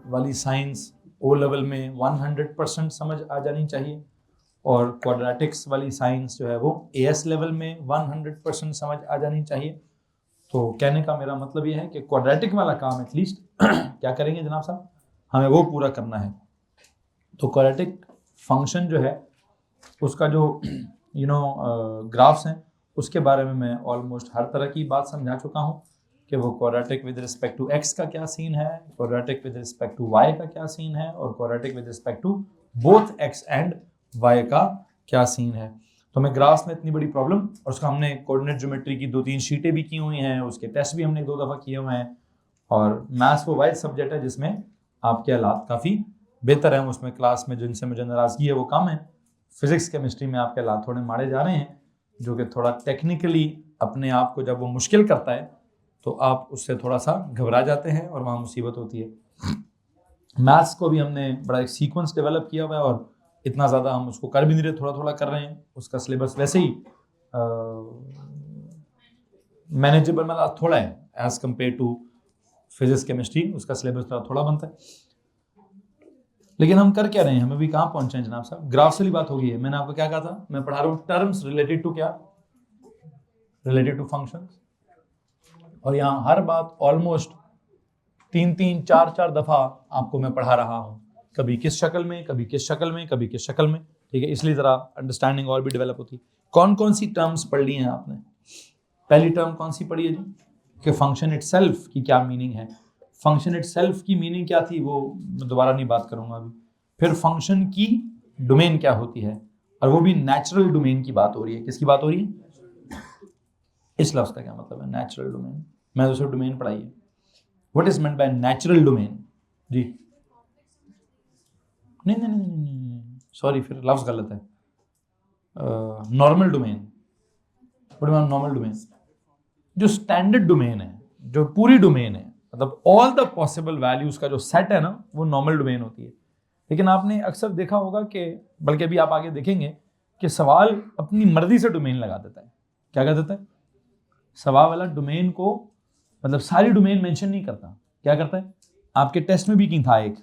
वाली science O level में 100% समझ आ जानी चाहिए, और क्वाड्रेटिक्स वाली साइंस जो है वो एएस लेवल में 100% समझ आ जानी चाहिए। तो कहने का मेरा मतलब ये है कि क्वाड्रेटिक वाला काम एटलीस्ट क्या करेंगे जनाब साहब, हमें वो पूरा करना है। तो क्वाड्रेटिक फंक्शन जो है उसका जो ग्राफ्स हैं उसके बारे में मैं ऑलमोस्ट हर तरह की बात समझा चुका हूँ कि वो quadratic with respect to x का क्या सीन है, quadratic with respect to y का क्या सीन है, और quadratic with respect to both x and y का क्या सीन है। तो हमें ग्राफ्स में इतनी बड़ी प्रॉब्लम, और उसका हमने कोऑर्डिनेट ज्योमेट्री की 2-3 शीटें भी की हुई हैं, उसके टेस्ट भी हमने 2 दफ़ा किए हुए हैं, और मैथ्स वो वाइड सब्जेक्ट है जिसमें आपके हालात काफ़ी बेहतर हैं, उसमें क्लास में जिनसे मुझे नाराज़गी है वो कम है। फिजिक्स केमिस्ट्री में आपके हालात थोड़े मारे जा रहे हैं, जो कि थोड़ा टेक्निकली अपने आप को जब वो मुश्किल करता है तो आप उससे थोड़ा सा घबरा जाते हैं और वहाँ मुसीबत होती है। मैथ्स को भी हमने बड़ा एक सीक्वेंस डेवलप किया हुआ है, और इतना ज़्यादा हम उसको कर भी नहीं रहे, थोड़ा थोड़ा कर रहे हैं। उसका सिलेबस वैसे ही मैनेजेबल मतलब थोड़ा है as compare to physics chemistry, उसका सिलेबस थोड़ा बनता है। लेकिन हम कर क्या रहे हैं, हमें भी कहाँ पहुंचे हैं जनाब साहब, ग्राफ वाली बात हो गई है। मैंने आपको क्या कहा था, मैं पढ़ा रहा हूँ टर्म्स रिलेटेड टू क्या, रिलेटेड टू फंक्शंस, और यहाँ हर बात ऑलमोस्ट 3-3, 4-4 दफा आपको मैं पढ़ा रहा हूँ, कभी किस शक्ल में, कभी किस शक्ल में, कभी किस शक्ल में, ठीक है, इसलिए जरा अंडरस्टैंडिंग और भी डेवलप होती है। कौन कौन सी टर्म्स पढ़ ली हैं आपने? पहली टर्म कौन सी पढ़ी है जी, कि फंक्शन इटसेल्फ की क्या मीनिंग है। फंक्शन इटसेल्फ की मीनिंग क्या थी वो मैं दोबारा नहीं बात करूंगा अभी। फिर फंक्शन की डोमेन क्या होती है, और वो भी नेचुरल डोमेन की बात हो रही है। किसकी बात हो रही है? इस लफ्ज का क्या मतलब है नेचुरल डोमेन? मैं तो सिर्फ डोमेन पढ़ाई है। What is meant by natural domain जी? नहीं नहीं नहीं नहीं, सॉरी, फिर लफ्ज गलत है। नॉर्मल डोमेन, नॉर्मल डोमेन जो स्टैंडर्ड डोमेन है, जो पूरी डोमेन है, मतलब ऑल द पॉसिबल वैल्यूज का जो सेट है ना, वो नॉर्मल डोमेन होती है। लेकिन आपने अक्सर देखा होगा कि, बल्कि अभी आप आगे देखेंगे कि सवाल अपनी मर्जी से डोमेन लगा देता है। क्या कर देता है? सवाल वाला डोमेन को, मतलब सारी डोमेन मेंशन नहीं करता। क्या करता है? आपके टेस्ट में भी की था एक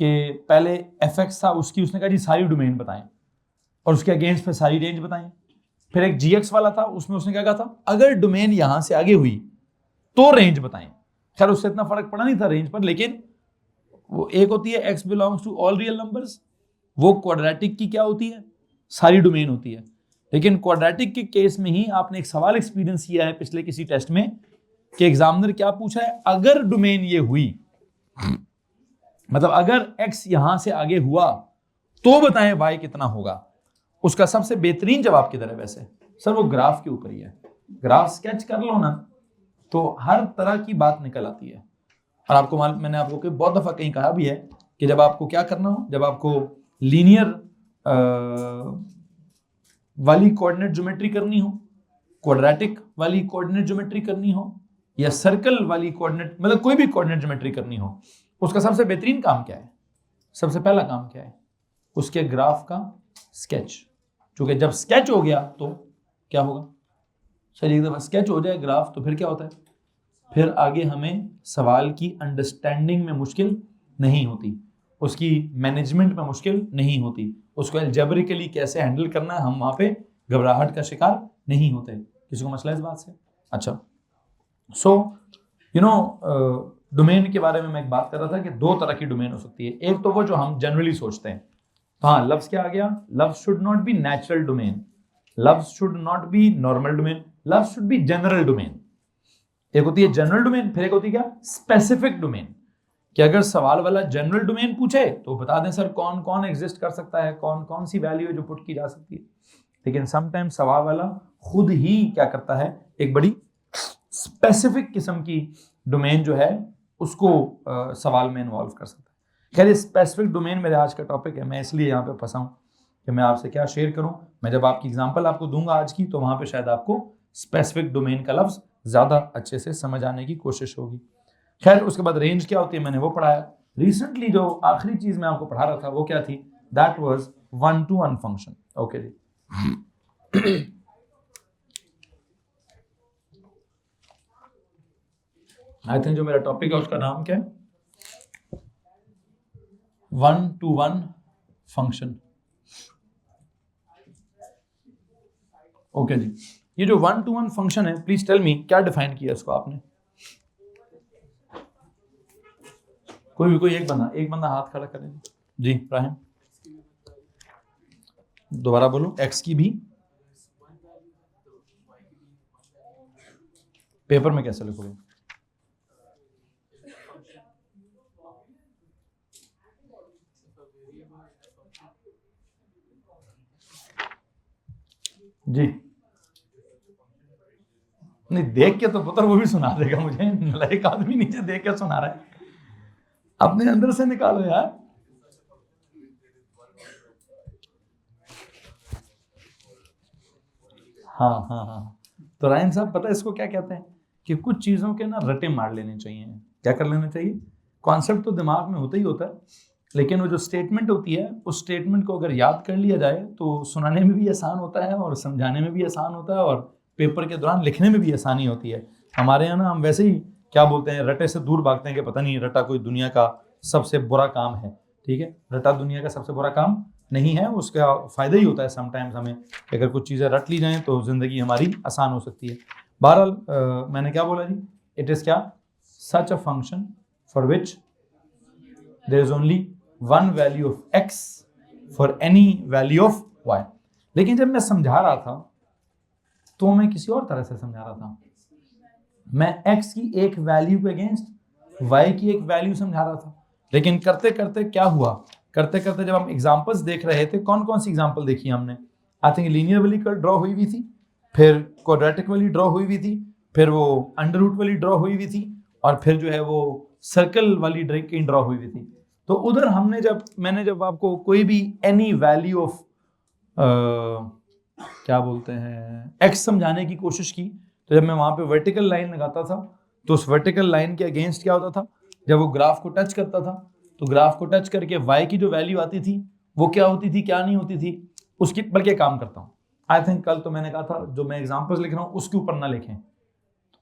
कि पहले fx था, उसने कहा जी सारी डोमेन बताएं, और उसके अगेंस्ट पे सारी रेंज बताएं। फिर एक gx वाला था, उसमें उसने क्या कहा था, अगर डोमेन यहां से आगे हुई तो रेंज बताएं। खैर उससे इतना फर्क पड़ा नहीं था रेंज पर, लेकिन वो एक होती है x belongs to all real numbers, वो क्वाड्रेटिक की क्या होती है, सारी डोमेन होती है। लेकिन क्वाड्रेटिक के केस में ही आपने एक सवाल एक्सपीरियंस किया है पिछले किसी टेस्ट में कि एग्जामिनर क्या पूछा है, अगर डोमेन ये हुई, मतलब अगर x यहां से आगे हुआ तो बताएं y कितना होगा। उसका सबसे बेहतरीन जवाब किधर है वैसे? सर वो ग्राफ के ऊपर ही है। ग्राफ स्केच कर लो ना तो हर तरह की बात निकल आती है। और आपको मैंने आपको बहुत दफा कहीं कहा भी है कि जब आपको क्या करना हो, जब आपको लीनियर वाली कोऑर्डिनेट ज्योमेट्री करनी हो, क्वाड्रेटिक वाली कोऑर्डिनेट ज्योमेट्री करनी हो, या सर्कल वाली कोऑर्डिनेट, मतलब कोई भी कोऑर्डिनेट ज्योमेट्री करनी हो, उसका सबसे बेहतरीन काम क्या है? सबसे पहला काम क्या है? उसके ग्राफ का स्केच। क्योंकि जब स्केच हो गया तो क्या होगा? सर एक दफा स्केच हो जाए ग्राफ तो फिर क्या होता है? फिर आगे हमें सवाल की अंडरस्टैंडिंग में मुश्किल नहीं होती, उसकी मैनेजमेंट में मुश्किल नहीं होती, उसको अलजेब्रिकली कैसे हैंडल करना है, हम वहां पे घबराहट का शिकार नहीं होते। किसी को मसला इस बात से? अच्छा, सो डोमेन के बारे में मैं एक बात कर रहा था कि 2 तरह की डोमेन हो सकती है। एक तो वो जो हम जनरली सोचते हैं, हाँ लफ्ज क्या आ गया, loves should not be natural domain, loves should not be normal domain, loves should be general domain. एक होती है जनरल डोमेन, फिर एक होती है क्या, स्पेसिफिक डोमेन। कि अगर सवाल वाला जनरल डोमेन पूछे तो बता दें सर कौन कौन एग्जिस्ट कर सकता है, कौन कौन सी वैल्यू है जो पुट की जा सकती है। लेकिन समटाइम्स सवाल वाला खुद ही क्या करता है, एक बड़ी स्पेसिफिक किस्म की डोमेन जो है उसको सवाल में इन्वॉल्व कर सकता है। खैर स्पेसिफिक डोमेन मेरे आज का टॉपिक है, मैं इसलिए यहाँ पे फंसा हूँ कि मैं आपसे क्या शेयर करूँ। मैं जब आपकी एग्जांपल आपको दूंगा आज की, तो वहां पे शायद आपको स्पेसिफिक डोमेन का लफ्ज ज्यादा अच्छे से समझ आने की कोशिश होगी। खैर उसके बाद रेंज क्या होती है मैंने वो पढ़ाया। रिसेंटली जो आखिरी चीज मैं आपको पढ़ा रहा था वो क्या थी? That was 1-to-1 function. Okay जी, आई थिंक जो मेरा टॉपिक है उसका नाम क्या है? 1-to-1 function. ओके जी, ये जो 1-to-1 फंक्शन है, प्लीज टेल मी क्या डिफाइन किया इसको आपने? कोई एक बंदा हाथ खड़ा करें जी। राहिम, दोबारा बोलो। एक्स की भी पेपर में कैसे लिखोगे? जी नहीं, देख के तो पुत्र वो भी सुना देगा मुझे। एक आदमी नीचे देख के सुना रहा है, अपने अंदर से निकालो यार। हाँ। तो रायन साहब, पता है इसको क्या कहते हैं? कि कुछ चीजों के ना रटे मार लेने चाहिए। क्या कर लेना चाहिए? कॉन्सेप्ट तो दिमाग में होता ही होता है, लेकिन वो जो स्टेटमेंट होती है, उस स्टेटमेंट को अगर याद कर लिया जाए तो सुनाने में भी आसान होता है और समझाने में भी आसान होता है और पेपर के दौरान लिखने में भी आसानी होती है। हमारे यहाँ ना हम वैसे ही क्या बोलते हैं, रटे से दूर भागते हैं कि पता नहीं रटा कोई दुनिया का सबसे बुरा काम है। ठीक है, रटा दुनिया का सबसे बुरा काम नहीं है, उसका फायदा ही होता है समटाइम्स हमें। अगर कुछ चीज़ें रट ली जाएं तो जिंदगी हमारी आसान हो सकती है। बहरहाल मैंने क्या बोला जी? इट इज़ क्या? Such a function for which there is only one value of x for any value of y. लेकिन जब मैं समझा रहा था तो मैं किसी और तरह से समझा रहा था। मैं x की एक वैल्यू के अगेंस्ट y की एक वैल्यू समझा रहा था। लेकिन करते करते क्या हुआ, करते करते जब हम एग्जांपल्स देख रहे थे, कौन कौन सी एग्जांपल देखी हमने? आई थिंक लीनियर वाली कल ड्रॉ हुई हुई थी, फिर क्वाड्रेटिक वाली ड्रॉ हुई हुई थी, फिर वो अंडर रूट वाली ड्रॉ हुई हुई थी, और फिर जो है वो सर्कल वाली ड्रॉ हुई हुई थी। तो उधर हमने मैंने जब आपको कोई भी एनी वैल्यू ऑफ क्या बोलते हैं एक्स समझाने की कोशिश की, तो जब मैं वहां पे वर्टिकल लाइन लगाता था तो उस वर्टिकल लाइन के अगेंस्ट क्या होता था? जब वो ग्राफ को टच करता था तो ग्राफ को टच करके y की जो वैल्यू आती थी वो क्या होती थी, क्या नहीं होती थी, उसकी बल्कि काम करता हूँ। आई थिंक कल तो मैंने कहा था जो मैं एग्जांपल्स लिख रहा हूँ उसके ऊपर ना लिखें।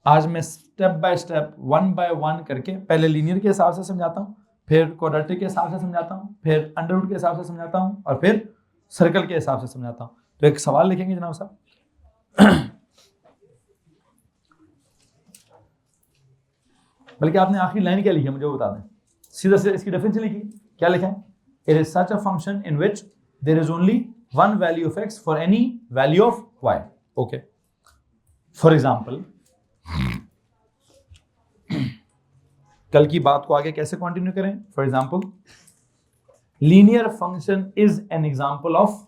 आज मैं स्टेप बाय स्टेप 1 by 1 करके पहले लीनियर के हिसाब से समझाता हूँ, फिर क्वाड्रेटिक के हिसाब से समझाता हूँ, फिर अंडर रूट के हिसाब से समझाता हूँ, और फिर सर्कल के हिसाब से समझाता हूँ। तो एक सवाल लिखेंगे जनाब साहब। बल्कि आपने आखिरी लाइन क्या लिखी है मुझे वो बता दें। सीधा से इसकी डेफिनेशन लिखी, क्या लिखा है? It is such a function in which there is only one value of x for any value of y. Okay, for example कल की बात को आगे कैसे कंटिन्यू करें? For example, linear function is an example of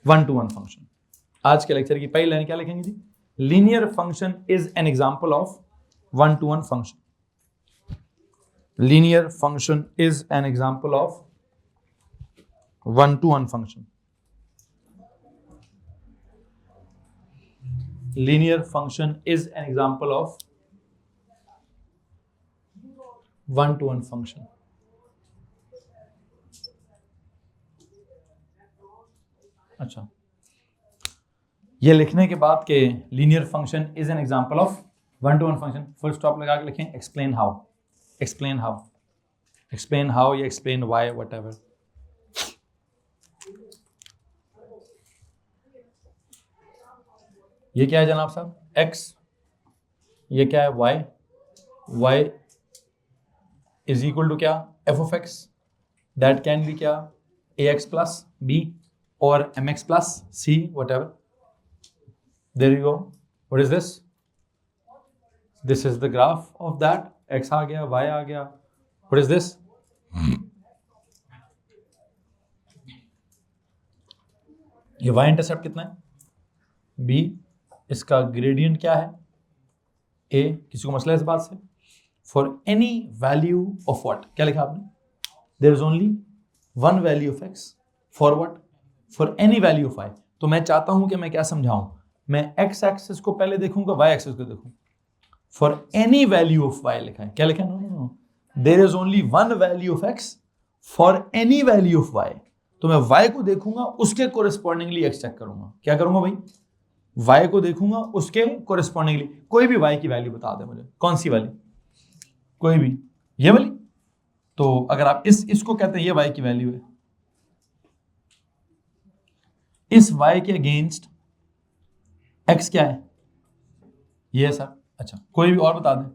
1-to-1 function. आज के lecture की पहली लाइन क्या लिखेंगे जी? Linear function is an example of 1-to-1 function. Linear function is an example of 1-to-1 function. Linear function is an example of 1-to-1 function. अच्छा, ये लिखने के बाद के linear function is an example of 1-to-1 function, full stop लगा के लिखें explain how, explain how, explain how या एक्सप्लेन वाई, वट एवर। ये क्या है जनाब साहब? x, ये क्या है? y, y is equal to क्या? f of x, that can be क्या? ax प्लस b और mx plus c, whatever. There you go. What is this? This is the graph of that. x आ गया, y आ गया। What is this? ये y intercept कितना है? b, इसका ग्रेडियंट क्या है? a। किसी को मसला है इस बात से? For any value of what, क्या लिखा आपने? There is only one value of x for what? For any value of y। तो मैं चाहता हूं कि मैं क्या समझाऊं? मैं x एक्सिस को पहले देखूंगा, y एक्सिस को देखूं। For any value of y लिखा है, क्या लिखा है? No, there is only one value of x for any value of y। तो मैं y को देखूंगा, उसके कोरिस्पॉन्डिंगली x चेक करूंगा। क्या करूंगा भाई? y को देखूंगा, उसके कोरिस्पॉन्डिंगली कोई भी y की वैल्यू बता दे मुझे। कौन सी वाली? कोई भी, ये वाली? तो अगर आप इसको कहते हैं ये y की वैल्यू है, इस y के अगेंस्ट x क्या है, ये है सर। अच्छा, कोई भी और बता दें।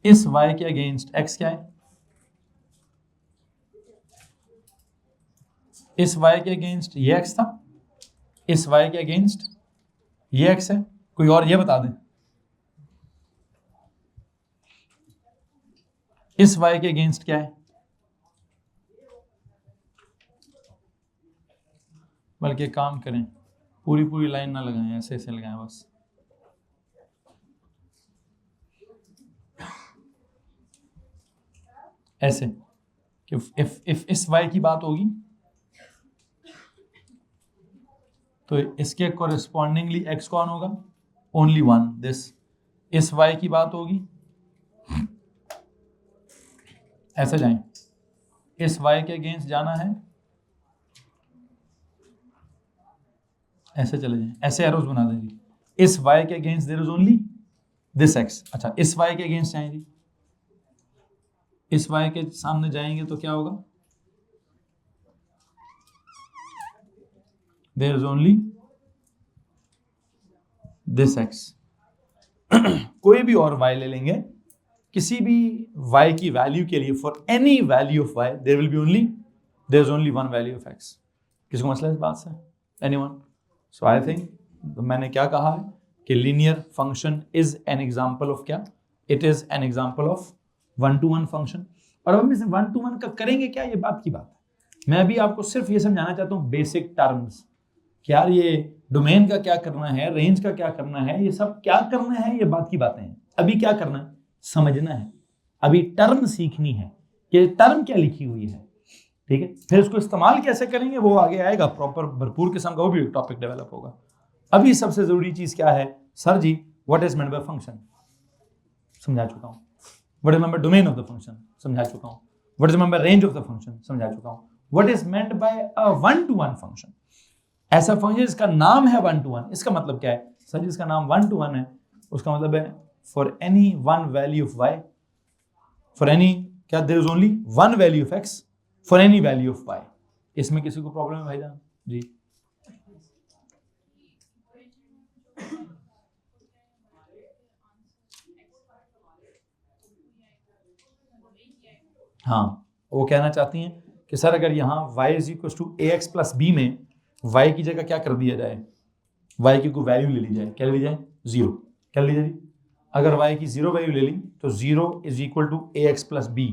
इस y के अगेंस्ट x क्या है, इस y के अगेंस्ट ये x था, इस y के अगेंस्ट ये x है। कोई और ये बता दें। इस y के अगेंस्ट क्या है, बल्कि काम करें पूरी लाइन ना लगाएं, ऐसे ऐसे लगाएं बस। ऐसे कि if इस y की बात होगी तो इसके कोरिस्पॉन्डिंगली x कौन होगा, ओनली वन, दिस। इस y की बात होगी, ऐसे जाएं, इस y के अगेंस्ट जाना है, ऐसे चले जाएं, ऐसे एरोज बना दें जी। इस y के against their is only this x। अच्छा, इस y के अगेंस्ट जाएं जी, इस y के सामने जाएंगे तो क्या होगा, there is only this x। कोई भी और y ले लेंगे, किसी भी y की वैल्यू के लिए, for any value of y there will be only, there is only one value of x। किसको मसला है इस बात से, एनीवन? सो आई थिंक मैंने क्या कहा है कि linear function is an example of क्या, it is an example of one to one function. और अब हम इसे वन टू वन का करेंगे क्या, ये बात की बात है। मैं अभी आपको सिर्फ ये समझाना चाहता हूँ बेसिक टर्म्स कि यार ये डोमेन का क्या करना है, रेंज का क्या करना है, ये सब क्या करना है, ये बात की बातें हैं। अभी क्या करना है, समझना है, अभी टर्म सीखनी है कि टर्म क्या लिखी हुई है, ठीक है। फिर उसको इस्तेमाल कैसे करेंगे वो आगे आएगा, प्रॉपर भरपूर किस्म का वो भी टॉपिक डेवलप होगा। अभी सबसे जरूरी चीज क्या है सर जी, what is meant by function समझा चुका हूँ, what is meant by domain of the function समझा चुका हूँ, what is meant by range of the function समझा चुका हूँ, what is meant by a one to one function. ऐसा फंक्शन जिसका नाम है वन टू वन, इसका मतलब क्या है सर, जिसका नाम वन टू वन है उसका मतलब है for any one value of y, for any क्या, there is only one value of x for any value of y। इसमें किसी को प्रॉब्लम है भाईजान जी? हाँ, वो कहना चाहती हैं कि सर अगर यहाँ y is equal to a x plus b में y की जगह क्या कर दिया जाए, y की कोई वैल्यू ले ली जाए, क्या ले ली जाए, जीरो। क्या ले ली जाए, अगर y की जीरो वैल्यू ले ली तो zero is equal to a x plus b.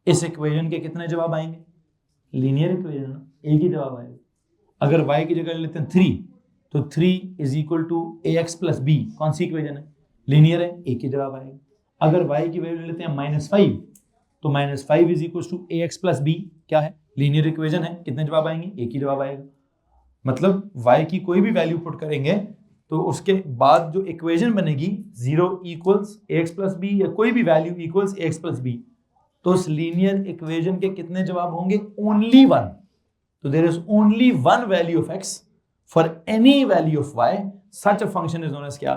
इस इक्वेशन के कितने जवाब आएंगे, लीनियर इक्वेशन, एक ही जवाब आएगा। अगर y की जगह ले लेते हैं 3 तो 3 is equal to a x plus b, कौन सी इक्वेशन है, लीनियर है, एक ही जवाब आएगा। अगर y की वैल्यू ले लेते हैं -5 तो -5 is equal to a x plus b, क्या है, लीनियर इक्वेशन है, कितने जवाब आएंगे, एक ही जवाब आएगा। मतलब y की कोई भी वैल्यू पुट करेंगे तो उसके बाद जो इक्वेशन बनेगी 0 equals a x plus b या कोई भी value equals a x plus b, तो उस लीनियर इक्वेशन के कितने जवाब होंगे, ओनली वन। तो there is only one value of x for any value of y, such a function is known as क्या,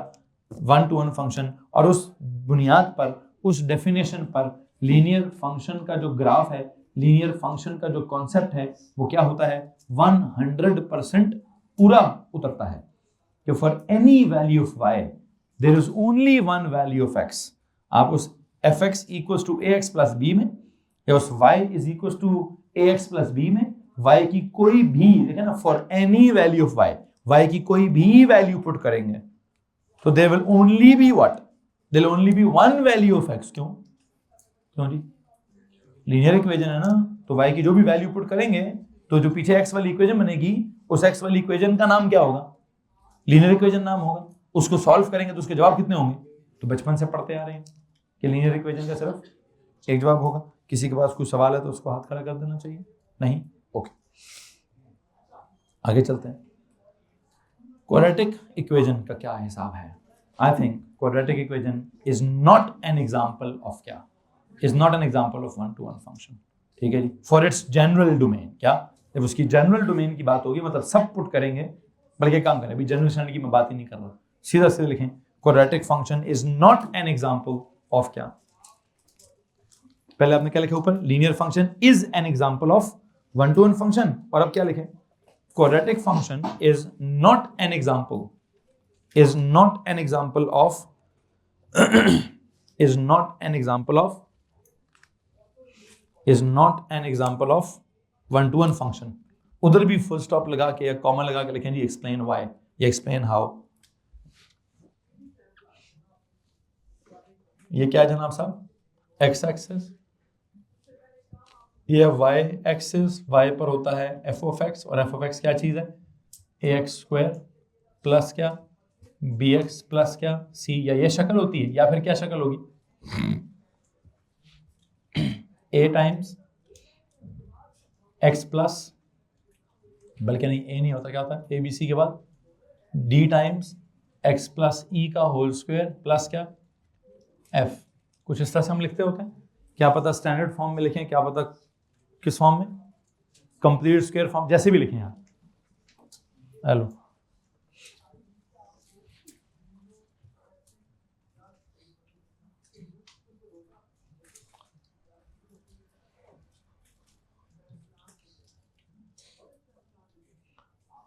वन टू वन फंक्शन। और उस बुनियाद पर, उस डेफिनेशन पर लीनियर फंक्शन का जो ग्राफ है, लीनियर फंक्शन का जो कॉन्सेप्ट है वो क्या होता है, 100% पूरा उतरता है कि for any value of y there is only one value of x। आप उस fx equals to ax plus b में या उस y is equals to ax plus b में y की कोई भी, देखिए ना, for any value of y की कोई भी वैल्यू पुट करेंगे तो there will only be what, there will only be one value of x। क्यों जी, लीनियर इक्वेशन है ना, तो y की जो भी वैल्यू पुट करेंगे तो जो पीछे x वाली इक्वेशन बनेगी उस x वाली इक्वेशन का नाम क्या होगा, लीनियर इक्वेशन नाम होगा। उसको सॉल्व करेंगे तो उसके जवाब कितने होंगे, तो बचपन से पढ़ते आ रहे हैं कि लीनियर इक्वेशन का सिर्फ एक जवाब होगा। किसी के पास कोई सवाल है तो उसको हाथ खड़ा कर देना चाहिए, नहीं, ओके आगे चलते हैं। क्वाड्रेटिक इक्वेशन का क्या हिसाब है? I think quadratic equation is not an example of क्या, is not an example of one to one function, ठीक है जी, फॉर इट्स जनरल डोमेन। क्या, जब उसकी जनरल डोमेन की बात होगी, मतलब सब पुट करेंगे, बल्कि काम करें, अभी जनरल स्टैंडर्ड की मैं बात ही नहीं कर रहा, सीधा सीधा लिखें quadratic function is not N example of क्या? पहले आपने क्या लिखा ऊपर? Linear function is an example of one to one function, और अब क्या लिखे? Quadratic function is not N example of is not an example of one to one function. उधर भी फुल स्टॉप लगा के या कॉमा लगा के लिखें जी explain why या explain how. ये क्या है जनाब साहब? x एक्सिस, ये y एक्सिस, y पर होता है f of x, और f of x क्या चीज है? ax स्क्वायर प्लस क्या? bx प्लस क्या? c, या ये शक्ल होती है, या फिर क्या शक्ल होगी? a टाइम्स x प्लस, बल्कि नहीं a नहीं होता, क्या होता है? a b c के बाद d times x plus e का होल स्क्वायर प्लस क्या? f. कुछ इस तरह से हम लिखते होते हैं, क्या पता स्टैंडर्ड फॉर्म में लिखें, क्या पता किस फॉर्म में, कंप्लीट स्क्वायर फॉर्म, जैसे भी लिखें यहाँ. हेलो,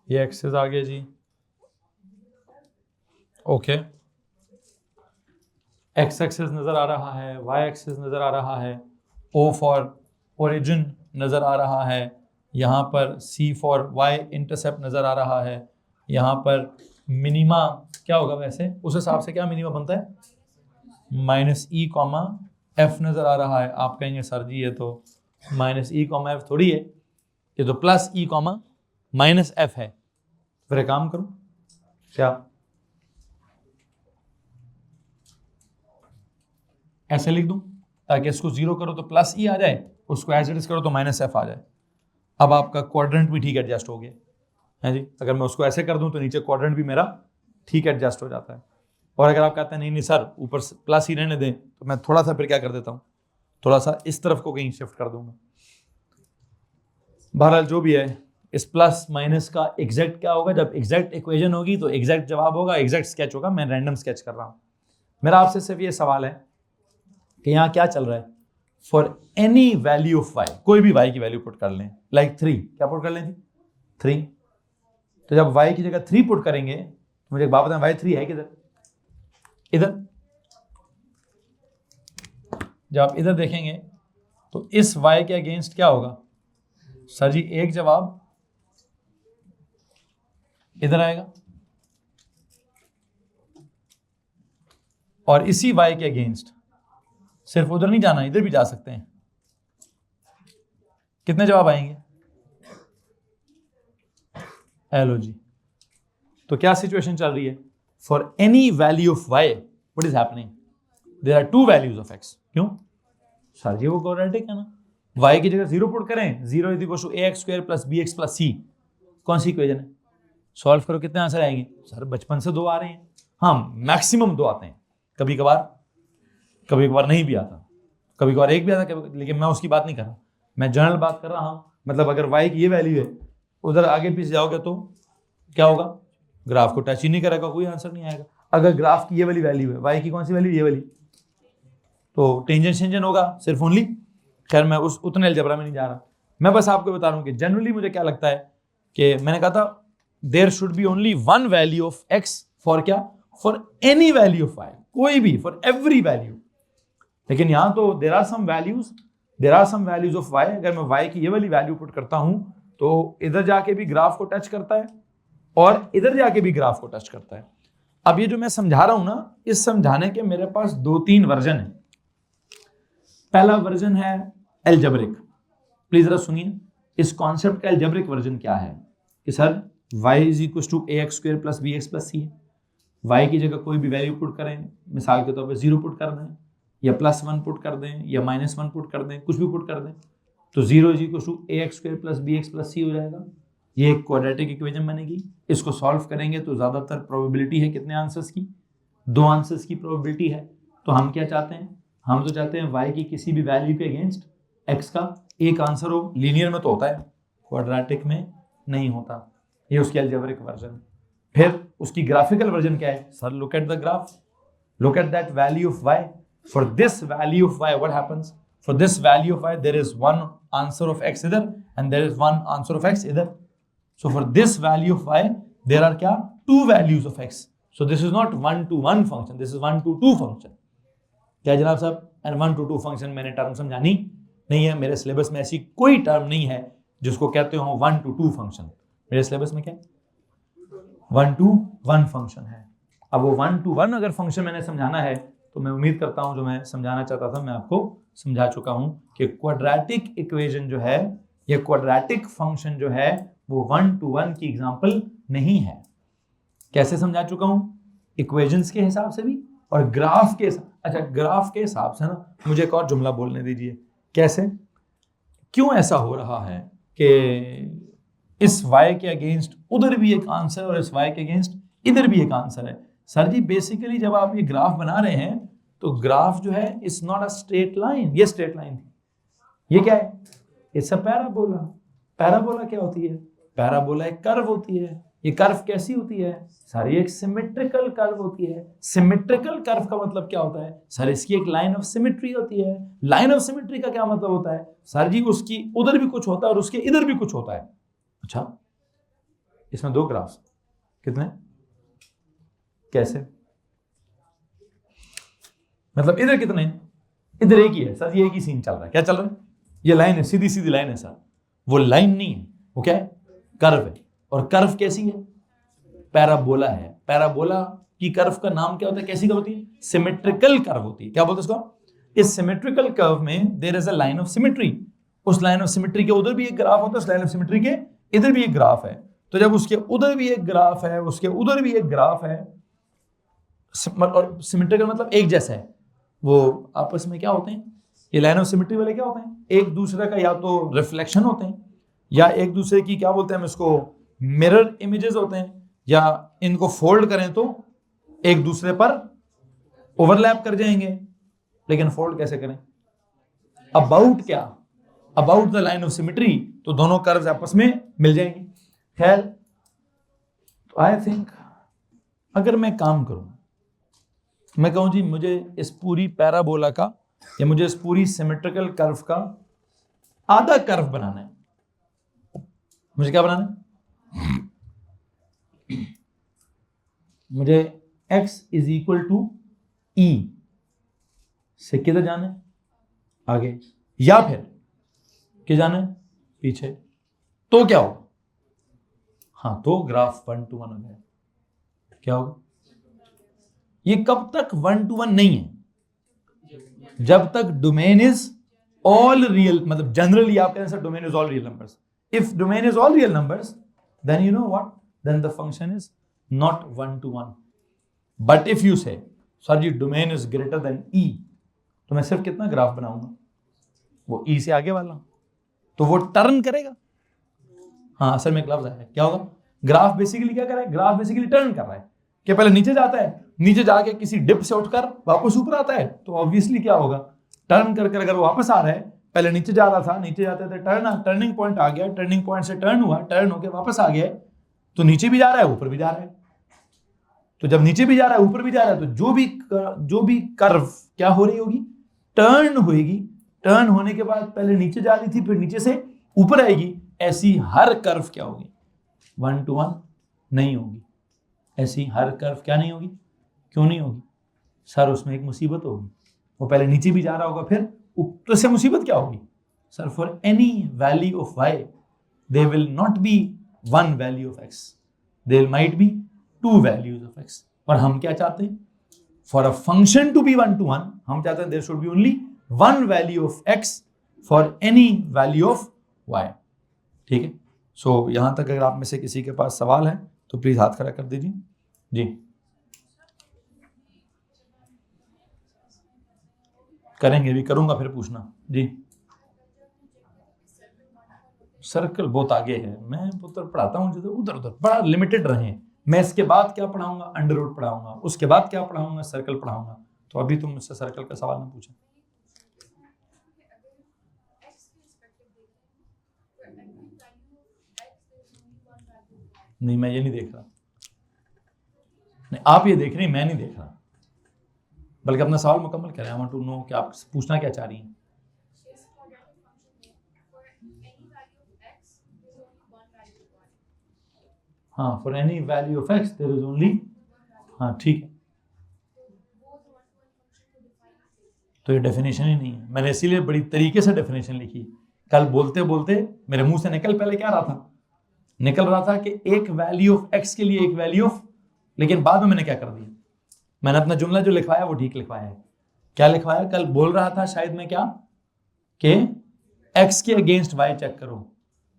ये एक्सेस आ गया जी. ओके, एक्स एक्सेस नजर आ रहा है, वाई एक्सेस नजर आ रहा है, ओ फॉर ओरिजिन नजर आ रहा है, यहाँ पर सी फॉर वाई इंटरसेप्ट नजर आ रहा है, यहाँ पर मिनिमा क्या होगा वैसे उस हिसाब से, क्या मिनिमा बनता है? माइनस ई कॉमा एफ नजर आ रहा है. आप कहेंगे सर जी ये तो माइनस ई कॉमा एफ थोड़ी है, ये तो प्लस ई कॉमा माइनस एफ है. फिर एक काम करूं, क्या ऐसे लिख दूं ताकि इसको जीरो करो तो प्लस ई आ जाए, उसको एज इट इज करो तो माइनस एफ आ जाए. अब आपका क्वाड्रेंट भी ठीक एडजस्ट हो गया है जी. अगर मैं उसको ऐसे कर दूं तो नीचे क्वाड्रेंट भी मेरा ठीक एडजस्ट हो जाता है. और अगर आप कहते हैं नहीं सर ऊपर प्लस ही रहने दें, तो मैं थोड़ा सा फिर क्या कर देता हूं, थोड़ा सा इस तरफ को कहीं शिफ्ट कर दूंगा. बहरहाल जो भी है, इस प्लस माइनस का एग्जैक्ट क्या होगा? जब एग्जैक्ट इक्वेशन होगी तो एग्जैक्ट जवाब होगा, एग्जैक्ट स्केच होगा. मैं रैंडम स्केच कर रहा हूं. मेरा आपसे सिर्फ ये सवाल है कि यहाँ क्या चल रहा है? For any value of y, कोई भी वाई की वैल्यू पुट कर लें, लाइक 3, क्या पुट कर लें जी? 3. तो जब वाई की जगह 3 पुट करेंगे तो मुझे एक बात बताएं, वाई 3 है किधर? इधर. जब आप इधर देखेंगे तो इस वाई के अगेंस्ट क्या होगा? सर जी एक जवाब इधर आएगा, और इसी y के अगेंस्ट सिर्फ उधर नहीं जाना, इधर भी जा सकते हैं. कितने जवाब आएंगे? हेलो जी. तो क्या सिचुएशन चल रही है? For any value of y what is happening? There are two values of x. क्यों सर जी? वो क्वाड्रेटिक है ना. y की जगह 0 पुट करें, 0 is equal to ax square plus bx plus c. कौन सी इक्वेशन है? सॉल्व करो, कितने आंसर आएंगे? सर बचपन से 2 आ रहे हैं. हाँ, मैक्सिमम 2 आते हैं, कभी कभार नहीं भी आता, कभी कभार 1 भी आता, लेकिन मैं उसकी बात नहीं कर रहा, मैं जनरल बात कर रहा हूँ. मतलब अगर y की ये वैल्यू है, उधर आगे पीछे जाओगे तो क्या होगा? ग्राफ को टच ही नहीं करेगा, कोई आंसर नहीं आएगा. अगर ग्राफ की ये वाली वैल्यू है, y की कौन सी वैल्यू? ये वाली, तो टेंजेंट होगा सिर्फ ओनली. खैर मैं उतने अलजेब्रा में नहीं जा रहा, मैं बस आपको बता रहा हूँ कि जनरली मुझे क्या लगता है कि मैंने कहा था there should be only one value of x for क्या? For any value of y, कोई भी, फॉर एवरी वैल्यू. लेकिन यहां तो there are some values of y. अगर मैं y की ये वाली वैल्यू पुट करता हूं तो इधर जाके भी ग्राफ को टच करता है और इधर जाके भी ग्राफ को टच करता है. अब ये जो मैं समझा रहा हूं ना, इस समझाने के मेरे पास 2-3 वर्जन है. पहला वर्जन है एल्जेब्रिक. प्लीज जरा सुनिए, इस कॉन्सेप्ट का एल्जेब्रिक वर्जन क्या है कि sir y is equal to ax square plus bx plus c. y की जगह कोई भी वैल्यू पुट करें, मिसाल के तौर पे 0 पुट कर दें, या +1 पुट कर दें, या -1 पुट कर दें, कुछ भी पुट कर दें, तो 0 is equal to ax square plus bx plus c हो जाएगा. ये एक क्वाड्रेटिक इक्वेशन बनेगी. इसको सॉल्व करेंगे तो ज़्यादातर प्रोबेबिलिटी है कितने आंसर्स की? 2 आंसर्स की प्रोबेबिलिटी है. तो हम क्या चाहते हैं? हम तो चाहते हैं y की किसी भी वैल्यू के अगेंस्ट x का एक आंसर हो. लीनियर में तो होता है, क्वाड्रेटिक में नहीं होता. ये उसकी अलजेब्रिक वर्जन. फिर उसकी ग्राफिकल वर्जन क्या है? Sir look at the graph, look at that value of y. For this value of y, what happens? For this value of y, there is one answer of x either, and there is one answer of x either. So for this value of y, there are क्या? Two values of x. So this is not 1-to-1 function, this is 1-to-2 function. क्या जनाब साहब? And 1-to-2 function मैंने term समझानी नहीं है, मेरे syllabus में ऐसी कोई टर्म नहीं है जिसको कहते हो 1-to-2 फंक्शन। मेरे सिलेबस में क्या 1-to-1 फंक्शन है। अब वो 1-to-1 अगर फंक्शन मैंने समझाना है तो मैं उम्मीद करता हूं जो मैं समझाना चाहता था मैं आपको समझा चुका हूं कि क्वाड्रेटिक इक्वेशन जो है या क्वाड्रेटिक फंक्शन जो है वो 1-to-1 की एग्जांपल नहीं है। कैसे समझा चुका हूं? इक्वेशंस के हिसाब से भी और ग्राफ के अच्छा ग्राफ के हिसाब से ना मुझे एक और जुमला बोलने दीजिए। कैसे? क्यों ऐसा हो रहा है कि इस y के अगेंस्ट उधर भी एक आंसर और इस y के अगेंस्ट इधर भी एक आंसर है? सर जी बेसिकली जब आप ये ग्राफ बना रहे हैं तो ग्राफ जो है it's not a straight line. ये स्ट्रेट लाइन थी, ये क्या है? It's a parabola. पैराबोला क्या होती है? पैराबोला एक कर्व होती है। ये कर्व कैसी होती है? सर ये एक सिमेट्रिकल कर्व होती है। सिमेट्रिकल कर्व का मतलब क्या होता है? सर इसकी एक लाइन ऑफ सिमेट्री होती है। लाइन ऑफ सिमेट्री का क्या मतलब होता है? सर जी उसकी उधर भी कुछ होता है और उसके इधर भी कुछ होता है। अच्छा इसमें दो ग्राफ्स कितने? कैसे? मतलब इधर कितने? इधर एक ही है सर, ये एक ही सीन चल रहा है। क्या चल रहा है? ये लाइन है, सीधी सीधी लाइन है सर। वो लाइन नहीं है, वो क्या है? कर्व है। और कर्व कैसी है? पैराबोला है। पैराबोला की कर्व का नाम क्या होता है? कैसी कर्व होती है? सिमेट्रिकल कर्व होती है। क्या बोलते हैं इसको? इस सिमेट्रिकल कर्व में there is a line of symmetry. उस लाइन ऑफ सिमेट्री के उधर भी एक ग्राफ होता है, उस लाइन ऑफ सिमेट्री के इधर भी एक ग्राफ है। तो जब उसके उधर भी एक ग्राफ है, उसके उधर भी एक ग्राफ है, और सिमेट्रिकल मतलब एक जैसा है, वो आपस में क्या होते हैं? ये लाइन ऑफ सिमेट्री वाले क्या होते हैं? एक दूसरे का या तो रिफ्लेक्शन होते हैं या एक दूसरे की क्या बोलते हैं हम इसको, मिरर इमेजेस होते हैं, या इनको फोल्ड करें तो एक दूसरे पर ओवरलैप कर जाएंगे। लेकिन फोल्ड कैसे करें? अबाउट क्या? About the line of symmetry, तो दोनों कर्व्स आपस में मिल जाएंगे। खैर तो आई थिंक अगर मैं काम करूं, मैं कहूं जी मुझे इस पूरी पैराबोला का या मुझे इस पूरी सिमेट्रिकल कर्व का आधा कर्व बनाना है, मुझे क्या बनाना है? मुझे x इज इक्वल टू ई से किधर जाना है? आगे। या फिर किधर जाना है? पीछे। तो क्या होगा? हाँ तो ग्राफ 1-to-1 हो गया। क्या होगा? ये कब तक 1-to-1 नहीं है? जब तक डोमेन इज ऑल रियल, मतलब जनरली आप कहते हैं domain is all real numbers. If domain is all real numbers then you know what, then the function is not 1-to-1। But if you say sir ji domain is greater than e, तो मैं सिर्फ कितना graph बनाऊंगा? वो ई से आगे वाला, तो वो टर्न करेगा। हाँ असल में एक लफ्ज है, क्या होगा? ग्राफ बेसिकली क्या कर रहा है? ग्राफ बेसिकली टर्न कर रहा है कि पहले नीचे जाता है, नीचे जाके किसी डिप से उठकर वापस ऊपर आता है, तो ऑब्वियसली क्या होगा? टर्न कर कर अगर वो वापस आ रहा है, पहले नीचे जा रहा था, नीचे जाते थे टर्निंग पॉइंट आ गया, टर्निंग पॉइंट से टर्न हुआ, टर्न होके वापस आ गया, तो नीचे भी जा रहा है ऊपर भी जा रहा है। तो जब नीचे भी जा रहा है ऊपर भी जा रहा है, तो जो भी कर्व क्या हो रही होगी? टर्न होगी। टर्न होने के बाद पहले नीचे जा रही थी, फिर नीचे से ऊपर आएगी। ऐसी हर कर्व क्या होगी? 1-to-1 नहीं होगी। ऐसी हर कर्व क्या नहीं होगी? क्यों नहीं होगी? सर उसमें एक मुसीबत होगी, वो पहले नीचे भी जा रहा होगा, फिर ऊपर से मुसीबत क्या होगी? Sir for any value of y there will not be one value of x, there might be two values of x। और हम क्या चाहते हैं? for a function to be 1-to-1 हम चाहते हैं there should be only one value of x for any value of y। ठीक है, सो यहां तक अगर आप में से किसी के पास सवाल है तो प्लीज हाथ खड़ा कर दीजिए। जी करेंगे भी, करूंगा फिर पूछना। जी सर्कल बहुत आगे है, मैं पुत्र पढ़ाता हूँ जो उधर उधर बड़ा लिमिटेड रहे। मैं इसके बाद क्या पढ़ाऊंगा? अंडर रूट पढ़ाऊंगा, उसके बाद क्या पढ़ाऊंगा? सर्कल पढ़ाऊंगा। तो अभी तुम मुझसे सर्कल का सवाल ना पूछो। नहीं मैं ये नहीं देख रहा, नहीं, आप ये देख रही, मैं नहीं देख रहा, बल्कि अपना सवाल मुकम्मल करें। आई वांट टू नो कि आप पूछना क्या चाह रही हैं। हाँ, for any value of x there is only, हाँ ठीक है, तो ये डेफिनेशन ही नहीं है। मैंने इसीलिए बड़ी तरीके से डेफिनेशन लिखी। कल बोलते बोलते मेरे मुंह से निकल पहले क्या रहा था, निकल रहा था कि एक वैल्यू ऑफ एक्स के लिए एक वैल्यू ऑफ, लेकिन बाद में मैंने क्या कर दिया, मैंने अपना जुमला जो लिखवाया वो ठीक लिखवाया है। क्या लिखवाया, कल बोल रहा था शायद मैं क्या कि एक्स के अगेंस्ट वाई चेक करो,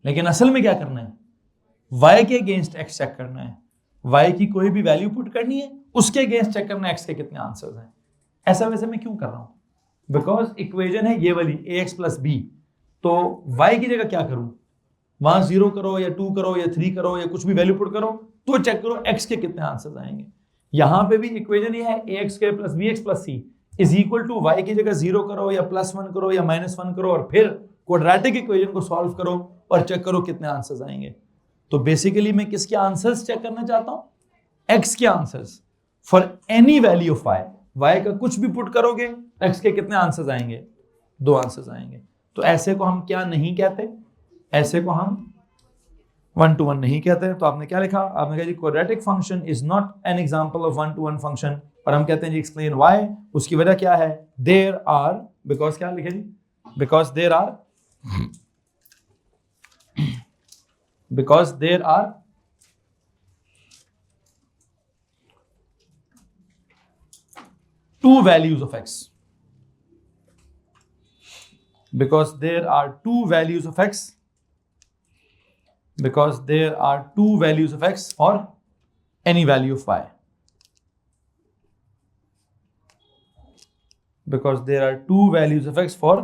लेकिन असल में क्या करना है, वाई के अगेंस्ट एक्स चेक करना है। वाई की कोई भी वैल्यू पुट करनी है, उसके अगेंस्ट चेक करना है एक्स के कितने आंसर्स हैं। ऐसा वैसे मैं क्यों कर रहा हूं, बिकॉज इक्वेशन है ये वाली ax प्लस बी, तो y की जगह क्या करूं, वहां 0 करो या 2 करो या 3 करो या कुछ भी वैल्यू पुट करो, तो चेक करो x के कितने आंसर्स आएंगे। यहां पे भी इक्वेशन ये है ax² plus bx plus c is equal to y की जगह 0 करो या +1 करो या -1 करो और फिर क्वाड्रेटिक इक्वेशन को सॉल्व करो और चेक करो कितने आंसर्स आएंगे। तो बेसिकली मैं किसके आंसर्स चेक करना चाहता हूं, x के answers for any value of y का कुछ भी पुट करोगे x के कितने आंसर्स आएंगे, 2 आंसर्स आएंगे। तो ऐसे को हम क्या नहीं कहते, ऐसे को हम 1 to 1 नहीं कहते। तो आपने क्या लिखा, आपने कहा जी quadratic function is not an example of 1 to 1 function, और हम कहते हैं जी एक्सप्लेन व्हाई। उसकी वजह क्या है, देयर आर, बिकॉज क्या लिखे जी, because there are, because there are two values of x, because there are two values of x, because there are two values of x for any value of y, because there are two values of x for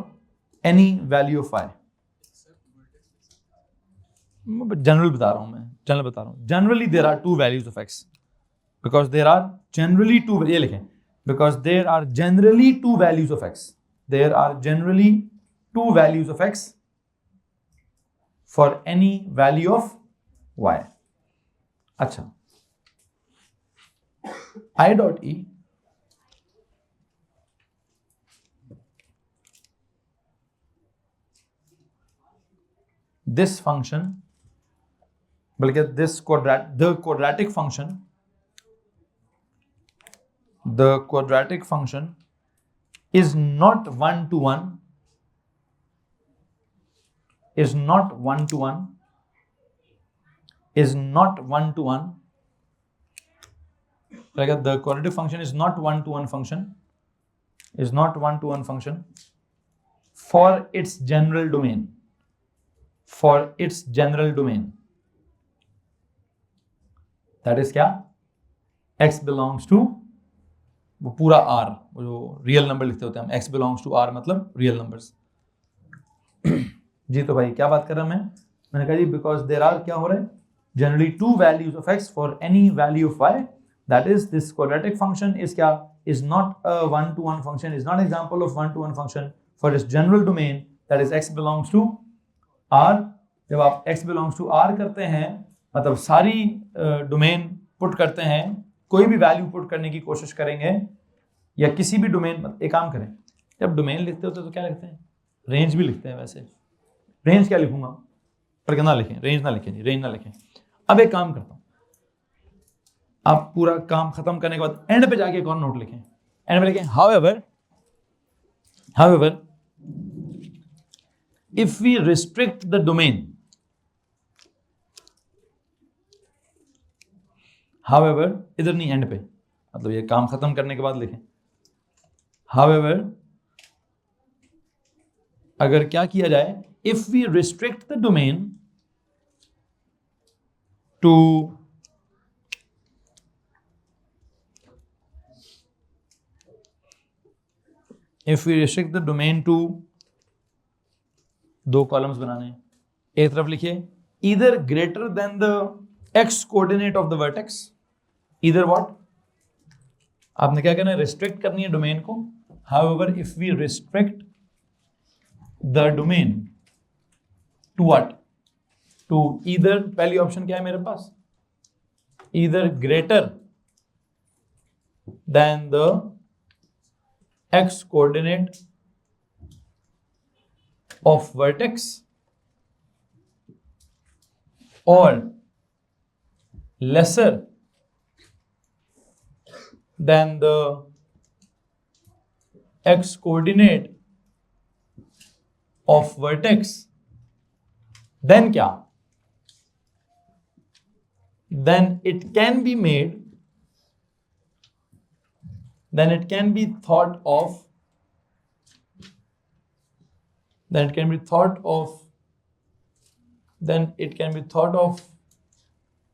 any value of y। General बता रहा हूं मैं, general बता रहा हूं, generally there are two values of x, because there are generally two, ये लिखें, because there are generally two values of x, there are generally two values of x for any value of y। अच्छा, I dot e this function, बल्कि this quadratic function, the quadratic function is not 1 to 1, is not 1 to 1, is not 1 to 1, like the quadratic function is not 1 to 1 function, is not 1 to 1 function for its general domain, for its general domain, that is क्या, x belongs to वो पूरा r, वो जो real number लिखते होते हैं हम, x belongs to r मतलब रियल नंबर्स। जी तो भाई क्या बात कर रहा हूं मैंने कहा जी बिकॉज देयर आर क्या हो रहा है, generally two values of x for any value of y, that is this quadratic function is क्या, is not a 1 to 1 function, is not example of 1 to 1 function for its general domain, that is x belongs to r। जब आप x belongs to r करते हैं मतलब सारी domain put करते हैं, कोई भी वैल्यू पुट करने की कोशिश करेंगे या किसी भी डोमेन, एक काम करें, जब डोमेन लिखते होते तो क्या लिखते हैं, रेंज भी लिखते हैं। वैसे रेंज क्या लिखूंगा, पर ना लिखें, रेंज ना लिखें जी, रेंज ना लिखें। अब एक काम करता हूं, आप पूरा काम खत्म करने के बाद एंड पे जाके एक और नोट लिखें, एंड पे लिखें however if we restrict the domain, however इधर नहीं, एंड पे, मतलब ये काम खत्म करने के बाद लिखें, however अगर क्या किया जाए, if we restrict the domain to दो कॉलम्स बनाने हैं, एक तरफ लिखिए either greater than the x coordinate of the vertex, either what, आपने क्या करना है, रिस्ट्रिक्ट करनी है डोमेन को। however if we restrict the domain to what, to either, पहली ऑप्शन क्या है मेरे पास, either greater than the x coordinate of vertex or lesser than the x coordinate of vertex, then क्या? Then it can be made, then it can be thought of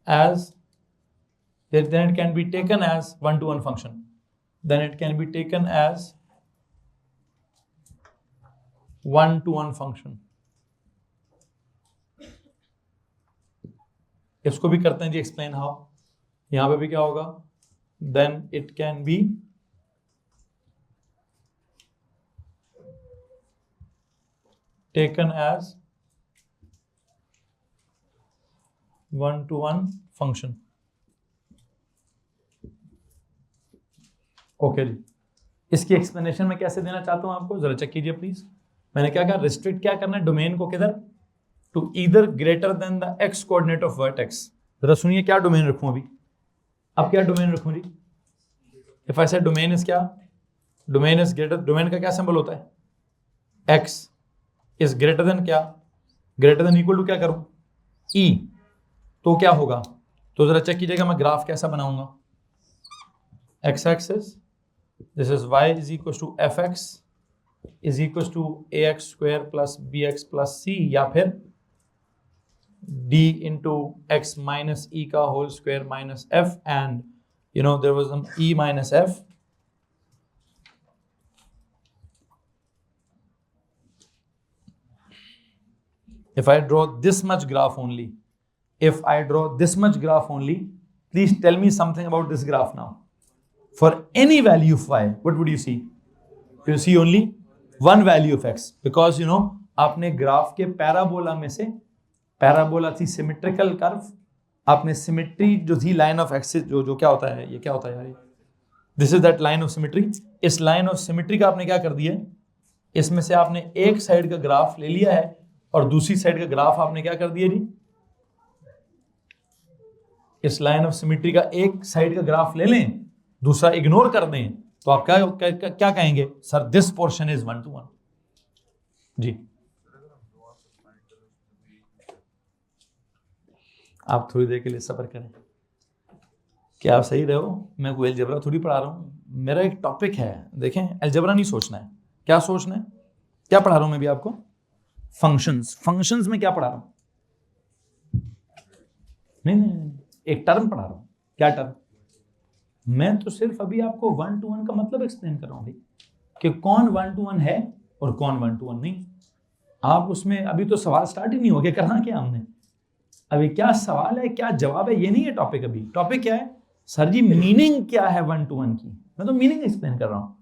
as then it can be taken as one-to-one function. Then it can be taken as one-to-one function. इसको भी करते हैं जी explain how. यहां पे भी क्या होगा? Then it can be taken as one-to-one function. Okay जी. इसकी एक्सप्लेनेशन मैं कैसे देना चाहता हूं आपको, जरा चेक कीजिए प्लीज. मैंने क्या कहा? रिस्ट्रिक्ट क्या करना है डोमेन को, किधर? To either greater than the x coordinate of vertex. जरा सुनिए क्या डोमेन रखूं अभी. अब क्या डोमेन रखूं जी? इफ आई से डोमेन इज क्या? Domain is greater. डोमेन का क्या सिंबल होता है? एक्स इज ग्रेटर देन क्या? ग्रेटर देन इक्वल टू क्या करूं? ई. तो क्या होगा? तो जरा चेक कीजिएगा मैं ग्राफ कैसा बनाऊंगा. X axis, this is y is equal to f x is equal to a x square plus b x plus c, या फिर d into x minus e का whole square minus f, and you know there was some e minus f. If I draw this much graph only, please tell me something about this graph now. For any value of y, what would you see? You see only one value of x, because you know आपने graph के parabola में से, parabola थी symmetrical curve, आपने symmetry जो थी line of axis, जो क्या होता है, ये क्या होता है यार, this is that line of symmetry. इस लाइन ऑफ सिमेट्री का आपने क्या कर दिया है? इसमें से आपने एक साइड का ग्राफ ले लिया है और दूसरी साइड का ग्राफ आपने क्या कर दिया जी? इस लाइन ऑफ सिमेट्री का एक साइड का ग्राफ ले लें, दूसरा इग्नोर कर दें, तो आप क्या कहेंगे? Sir this portion is one to one. जी आप थोड़ी देर के लिए सब्र करें. क्या आप सही रहे हो? मैं कोई अलजेब्रा थोड़ी पढ़ा रहा हूँ. मेरा एक टॉपिक है, देखें अलजेब्रा नहीं सोचना है. क्या सोचना है? क्या पढ़ा रहा हूँ मैं भी आपको? फंक्शंस में क्या पढ़ा रहा हूँ? नहीं, एक टर्म पढ़ा रहा हूँ. क्या टर्म? मैं तो सिर्फ अभी आपको वन टू वन का मतलब एक्सप्लेन कर रहा हूँ कि कौन वन टू वन है और कौन वन टू वन नहीं. आप उसमें अभी तो सवाल स्टार्ट ही नहीं हो गया. करना क्या हमने अभी? क्या सवाल है, क्या जवाब है, ये नहीं है टॉपिक. अभी टॉपिक क्या है? सर जी मीनिंग क्या है वन टू वन की? मैं तो मीनिंग एक्सप्लेन कर रहा हूँ.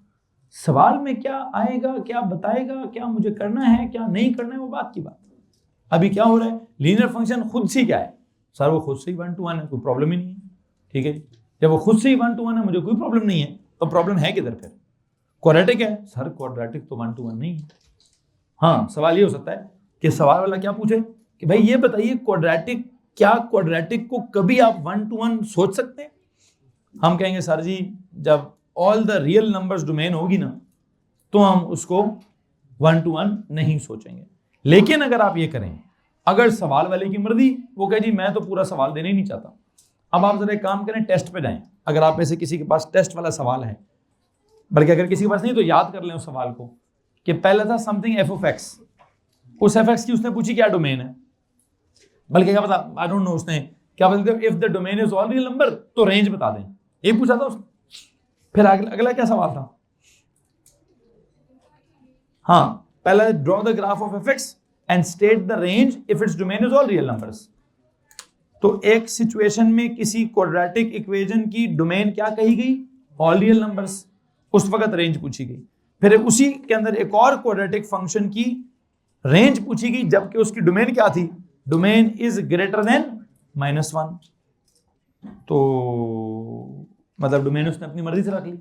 सवाल में क्या आएगा, क्या बताएगा, क्या मुझे करना है, क्या नहीं करना है, वो बात की बात. अभी क्या हो रहा है? लीनियर फंक्शन खुद से क्या है? सर वो खुद से ही वन टू वन है, कोई प्रॉब्लम ही नहीं है. ठीक है, जब वो खुद से ही वन टू वन है, मुझे कोई प्रॉब्लम नहीं है, तो प्रॉब्लम है किधर फिर? क्वाड्रेटिक है. सर क्वाड्रेटिक तो वन टू वन नहीं है. हाँ, सवाल ये हो सकता है कि सवाल वाला क्या पूछे कि भाई ये बताइए क्वाड्रेटिक, क्या क्वाड्रेटिक को कभी आप वन टू वन सोच सकते हैं? हम कहेंगे सर जी जब all the real numbers domain होगी ना, तो हम उसको वन टू वन नहीं सोचेंगे. लेकिन अगर आप ये करें, अगर सवाल वाले की मर्जी, वो कहे जी मैं तो पूरा सवाल देना ही नहीं चाहता. अब आप जरा एक काम करें, टेस्ट पे जाएं. अगर आप में से किसी के पास टेस्ट वाला सवाल है, बल्कि अगर किसी के पास नहीं तो याद कर लें उस सवाल को, कि पहला था समथिंग एफ ऑफ एक्स. उस एफ एक्स की उसने पूछी क्या डोमेन है, बल्कि क्या पता, आई डोंट नो, उसने क्या बता, if the domain is all real number तो रेंज बता दें, ये पूछा था उसने. फिर अगला क्या सवाल था? हाँ, पहला draw the graph of F x and state the range if its domain is all real numbers. तो एक सिचुएशन में किसी क्वाड्रेटिक इक्वेशन की डोमेन क्या कही गई? All real numbers. उस वक्त रेंज पूछी गई. फिर उसी के अंदर एक और क्वाड्रेटिक फंक्शन की रेंज पूछी गई, जबकि उसकी डोमेन क्या थी? Domain is greater then -1. तो मतलब डोमेन उसने अपनी मर्जी से रख ली,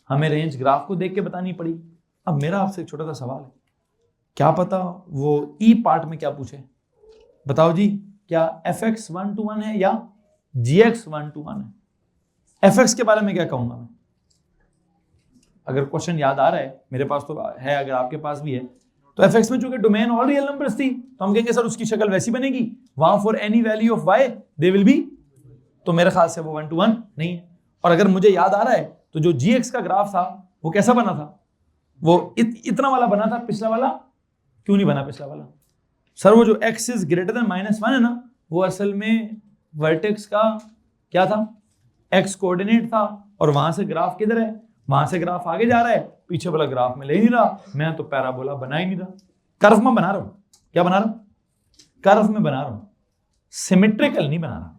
हमें रेंज ग्राफ को देख के बतानी पड़ी। अब मेरा आपसे एक छोटा सा सवाल है, क्या पता वो ई पार्ट में क्या पूछे, बताओ जी, क्या fx 1 to 1 है या gx 1 to 1 है? fx के बारे में क्या कहूंगा मैं? अगर क्वेश्चन याद आ रहा है, मेरे पास तो है, अगर आपके पास भी है, तो fx में चूंकि डोमेन ऑल रियल नंबर्स थी तो हम कहेंगे सर उसकी शक्ल वैसी बनेगी, वहां for any value of y they will be, तो मेरे ख्याल से वो 1 to 1 नहीं है। और अगर मुझे याद आ रहा है तो जो gx का ग्राफ था वो कैसा बना था, वो इतना वाला बना था, पिछला वाला क्यों नहीं बना पिछला वाला? सर वो जो x इज ग्रेटर देन -1 है ना, वो असल में वर्टेक्स का क्या था, x कोऑर्डिनेट था, और वहां से ग्राफ किधर है, वहां से ग्राफ आगे जा रहा है, पीछे वाला ग्राफ में ले नहीं रहा, मैं तो पैराबोला बना ही नहीं रहा, कर्व में बना रहा हूं। क्या बना रहा हूं? कर्व में बना रहा हूं, सिमेट्रिकल नहीं बना रहा,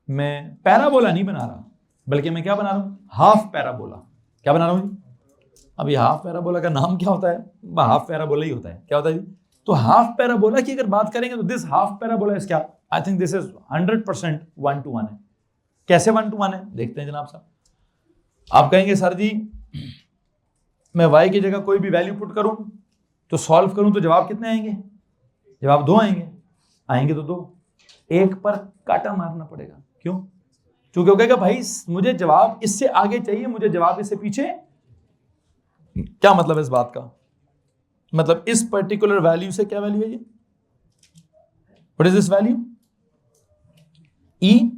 मैं पैराबोला नहीं बना रहा, बल्कि मैं क्या बना रहा हूं, हाफ पैराबोला। क्या बना रहा हूं? अब ये हाफ पैराबोला का नाम क्या होता है? हाफ पैराबोला ही होता है। क्या होता है जी? तो हाफ पैराबोला की अगर बात करेंगे तो दिस हाफ पैराबोला इज क्या, I think this is 100% 1 to 1 है। कैसे 1 to 1 है देखते हैं जनाब साहब। आप कहेंगे सर जी मैं y की जगह कोई भी वैल्यू पुट करूं तो सॉल्व करूं तो जवाब कितने आएंगे? जवाब 2 आएंगे तो 2, एक पर काटा मारना पड़ेगा। क्यों? क्योंकि वो कहेगा भाई मुझे जवाब इससे आगे चाहिए, मुझे जवाब इससे पीछे। क्या मतलब है इस बात का? मतलब इस पर्टिकुलर वैल्यू से क्या वैल्यू है ये, व्हाट इज दिस वैल्यू? ई,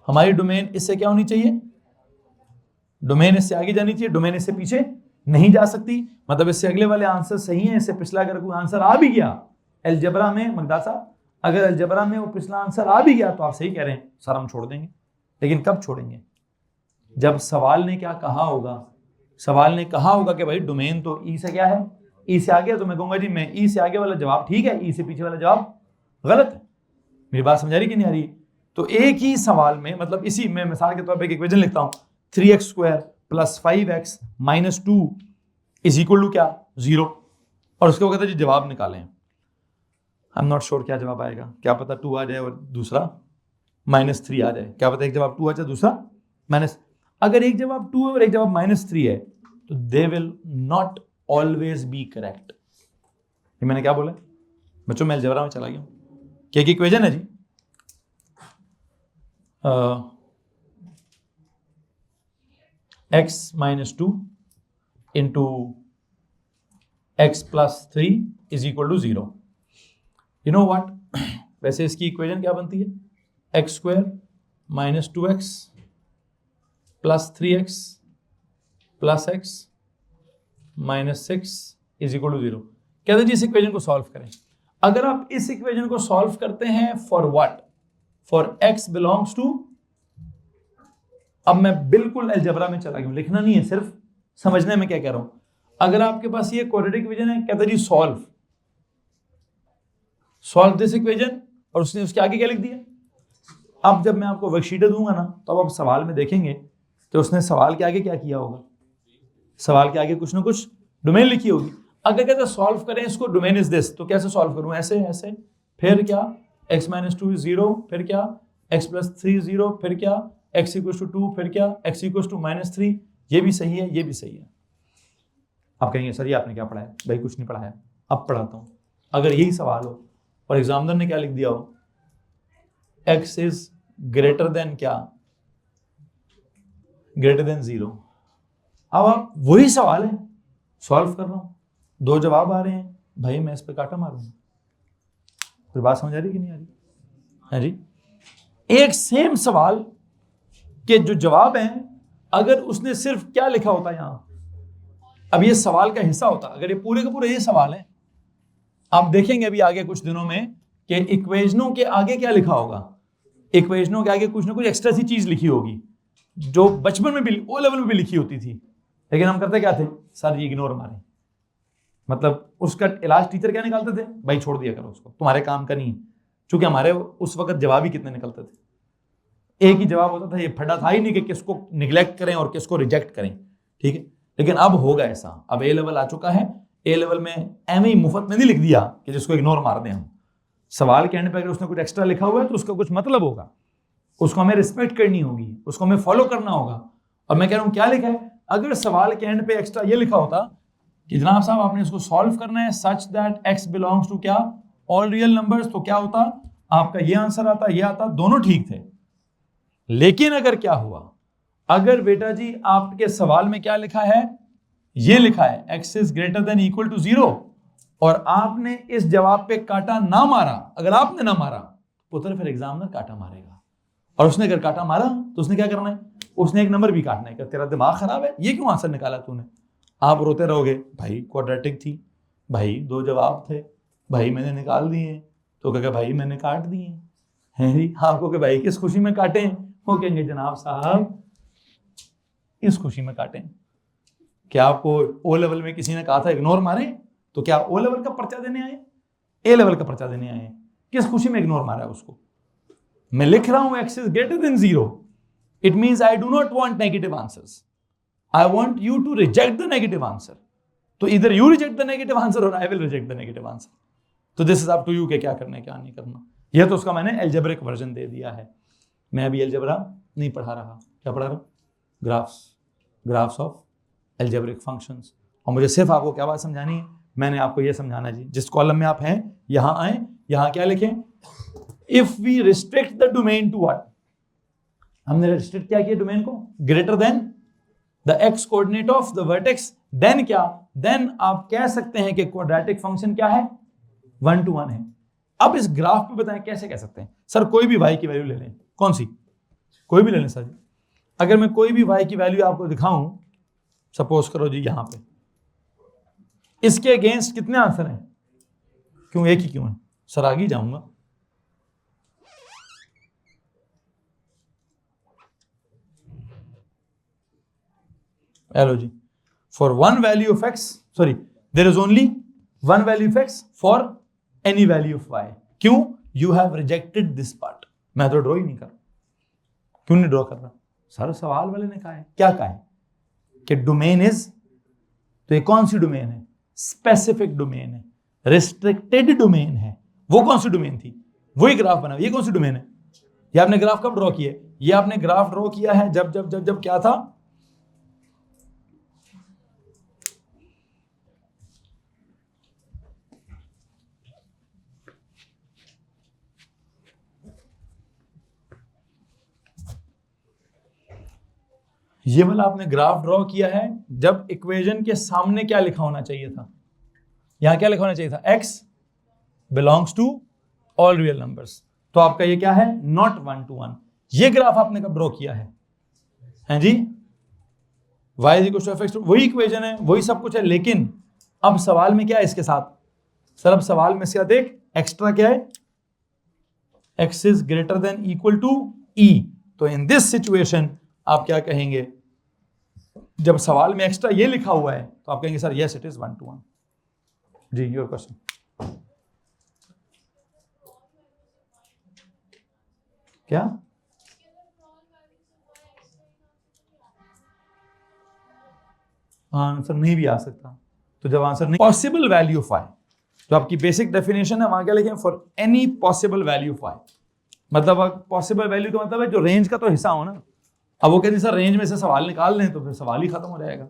हमारी डोमेन इससे क्या होनी चाहिए, डोमेन इससे आगे जानी चाहिए, डोमेन इससे पीछे नहीं जा सकती। मतलब इससे अगले वाले आंसर सही है, इससे पिछला अगर कोई आंसर आ भी गया अलजेब्रा में, मकदाद साहब अगर अलजेब्रा में वो पिछला आंसर आ भी गया तो आप सही कह रहे हैं सर हम छोड़ देंगे। लेकिन कब छोड़ेंगे? जब सवाल ने क्या कहा होगा, सवाल ने कहा होगा कि भाई डोमेन तो ई से क्या है, ई से आगे, तो मैं कहूंगा जी मैं ई से आगे वाला जवाब ठीक है, ई से पीछे वाला जवाब गलत है। मेरी बात समझ आ रही कि नहीं आ रही? तो एक ही सवाल में, मतलब इसी में मिसाल के तौर पर एक इक्वेशन लिखता हूं, 3x² + 5x - 2 = क्या, 0, और उसके वो कहता है जी जवाब निकालें। आई एम नॉट श्योर क्या जवाब आएगा, क्या पता 2 आ जाए और दूसरा -3 आ जाए, क्या पता एक जवाब 2 आ जाए दूसरा माइनस। अगर एक जवाब 2 है और एक जवाब -3 है तो they will not always be correct. ये मैंने क्या बोला बच्चों? मैं अलजेब्रा में चला गया हूं। क्या इक्वेशन है जी, x - 2 into x + 3 = 0। You know what, वैसे इसकी इक्वेशन क्या बनती है, x² - 2x + 3x + x - 6 = 0। कहते जी इस इक्वेशन को सॉल्व करें। अगर आप इस इक्वेशन को सॉल्व करते हैं for what, for x belongs to, अब मैं बिल्कुल अलजेब्रा में चला गया, लिखना नहीं है, सिर्फ समझने में क्या कह रहा हूं। अगर आपके पास ये क्वाड्रेटिक इक्वेशन है, कहता जी सॉल्व दिस इक्वेशन, और उसने उसके आगे क्या लिख दिया। अब जब मैं आपको वर्कशीट दूंगा ना तो अब आप सवाल में देखेंगे तो उसने सवाल के आगे क्या किया होगा, सवाल के आगे कुछ ना कुछ डोमेन लिखी होगी। अगर कहते सॉल्व करें इसको, डोमेन इज दिस, तो कैसे सॉल्व करूं, ऐसे ऐसे, फिर क्या x - 2 = 0, फिर क्या x + 3 0, फिर क्या x = 2, फिर क्या x = -3। ये भी सही है, ये भी सही है। आप कहेंगे सर ये आपने क्या पढ़ाया? भाई कुछ नहीं पढ़ाया, अब पढ़ाता हूं। अगर यही सवाल हो और एग्जामिनर ने क्या लिख दिया हो, x इज ग्रेटर देन क्या, ग्रेटर देन 0। अब आप वही सवाल है, सॉल्व कर रहा हूं, 2 जवाब आ रहे हैं, भाई मैं इस पे काटा मारूंगा। फिर बात समझ आ रही कि नहीं आ रही है जी? एक सेम सवाल के जो जवाब हैं, अगर उसने सिर्फ क्या लिखा होता यहां, अब ये सवाल का हिस्सा होता, अगर ये पूरे का पूरे ये सवाल है, आप देखेंगे अभी आगे कुछ दिनों में कि इक्वेशनों के आगे क्या लिखा होगा, इक्वेशनों के आगे कुछ ना कुछ एक्स्ट्रा सी चीज लिखी होगी जो बचपन में भी, ओ लेवल में भी लिखी होती थी, लेकिन हम करते क्या थे, सर ये इग्नोर मारे। मतलब उसका इलाज टीचर क्या निकालते थे, भाई छोड़ दिया करो उसको, तुम्हारे काम का नहीं है। क्योंकि हमारे उस वक्त जवाब ही कितने निकलते थे, एक ही जवाब होता था, ये फटा था ही नहीं कि किसको निगलेक्ट करें और किसको रिजेक्ट करें, ठीक है। लेकिन अब होगा ऐसा, अब ए लेवल आ चुका है, ए लेवल में एम ही मुफ्त में नहीं लिख दिया कि जिसको इग्नोर मार दें हम। सवाल के एंड पे अगर उसने कुछ एक्स्ट्रा लिखा हुआ है तो उसका कुछ मतलब होगा, उसको हमें रिस्पेक्ट करनी होगी, उसको हमें फॉलो करना होगा। और मैं कह रहा हूं क्या लिखा है, अगर सवाल के एंड पे एक्स्ट्रा ये लिखा होता कि जनाब साहब आपने इसको सॉल्व करना है such that x belongs to क्या, ऑल रियल नंबर्स, तो क्या होता, आपका ये आंसर आता, ये आता, दोनों ठीक थे। लेकिन अगर क्या हुआ, अगर बेटा जी आपके सवाल में क्या लिखा है, ये लिखा है x is greater than equal to 0, और आपने इस जवाब पे काटा ना मारा, अगर आपने ना मारा पुत्र फिर एग्जामिनर काटा मारेगा, और उसने अगर काटा मारा तो उसने क्या करना है, उसने एक नंबर भी काटना है। क्या तेरा दिमाग खराब है, ये क्यों आंसर निकाला तूने? आप रोते रहोगे, भाई क्वाड्रेटिक थी, भाई 2 जवाब थे, भाई मैंने निकाल दिए, तो कहेगा भाई मैंने काट दिए हैं जी। आपको कि भाई किस खुशी में काटे, वो कहेंगे जनाब साहब इस खुशी में काटें। क्या आपको ओ लेवल में किसी ने कहा था इग्नोर मारे, तो क्या ओ लेवल का पर्चा देने आए, ए लेवल का पर्चा देने आए? किस खुशी में इग्नोर मारा है उसको? मैं लिख रहा हूं x is greater than 0, it means I do not want negative answers, I want you to reject the negative answer. तो इधर you reject the negative answer और I will reject the negative answer. तो this is up to you के क्या करना है क्या नहीं करना। यह तो उसका मैंने एल्जेब्रिक वर्जन दे दिया है। मैं अभी एल्जेब्रा नहीं पढ़ा रहा, क्या पढ़ा रहा हूं, ग्राफ्स ऑफ एल्जेब्रिक फंक्शंस। और मुझे सिर्फ आपको क्या बात समझानी है, मैंने आपको यह समझाना जी, जिस कॉलम में आप हैं यहां आए, यहां क्या लिखें, if we restrict the domain to what, हमने रिस्ट्रिक्ट क्या किया डोमेन को, greater than the x coordinate of the vertex, then क्या, देन आप कह सकते हैं कि क्वाड्रेटिक फंक्शन क्या है, 1 to 1 है। अब इस ग्राफ पे बताएं कैसे कह सकते हैं। सर कोई भी y की वैल्यू ले लें, कौन सी, कोई भी ले लें सर जी। अगर मैं कोई भी y की वैल्यू आपको दिखाऊं, सपोज करो जी यहां पे, इसके अगेंस्ट कितने आंसर हैं, क्यों एक ही क्यों है सर, आगे जाऊंगा। हेलो जी, for one value of x, sorry there is only one value of x for any value of y। क्यों, you have rejected this part. मैं तो ड्रॉ ही नहीं कर रहा। क्यों नहीं ड्रॉ कर रहा सर, सवाल वाले ने कहा है, क्या कहा है कि डोमेन इज, तो ये कौन सी डोमेन है, स्पेसिफिक डोमेन है, रिस्ट्रिक्टेड डोमेन है। वो कौन सी डोमेन थी, वही ग्राफ बना। ये कौन सी डोमेन है, ये आपने ग्राफ कब ड्रॉ किया, ये आपने ग्राफ ड्रॉ किया है जब जब जब जब क्या था, ये वाला आपने ग्राफ ड्रॉ किया है जब इक्वेशन के सामने क्या लिखा होना चाहिए था, यहां क्या लिखा होना चाहिए था, x belongs to all real numbers. तो आपका ये क्या है, नॉट 1 to 1। ये ग्राफ आपने कब ड्रॉ किया है, हैं जी, y is equal to f(x), वही इक्वेशन है, वही सब कुछ है। लेकिन अब सवाल में क्या है इसके साथ, सर अब सवाल में इसका देख एक्स्ट्रा क्या है, x is greater than equal to e। तो इन दिस सिचुएशन आप क्या कहेंगे, जब सवाल में एक्स्ट्रा ये लिखा हुआ है तो आप कहेंगे sir yes it is 1 to 1। जी योर क्वेश्चन। क्या, आंसर नहीं भी आ सकता, तो जब आंसर नहीं, पॉसिबल वैल्यू ऑफ y, तो आपकी बेसिक डेफिनेशन है वहां क्या लिखें, for any possible value of y। मतलब पॉसिबल वैल्यू का मतलब है जो रेंज का तो हिस्सा हो ना। अब वो कहते हैं सर रेंज में से सवाल निकाल लें, तो फिर सवाल ही खत्म हो जाएगा।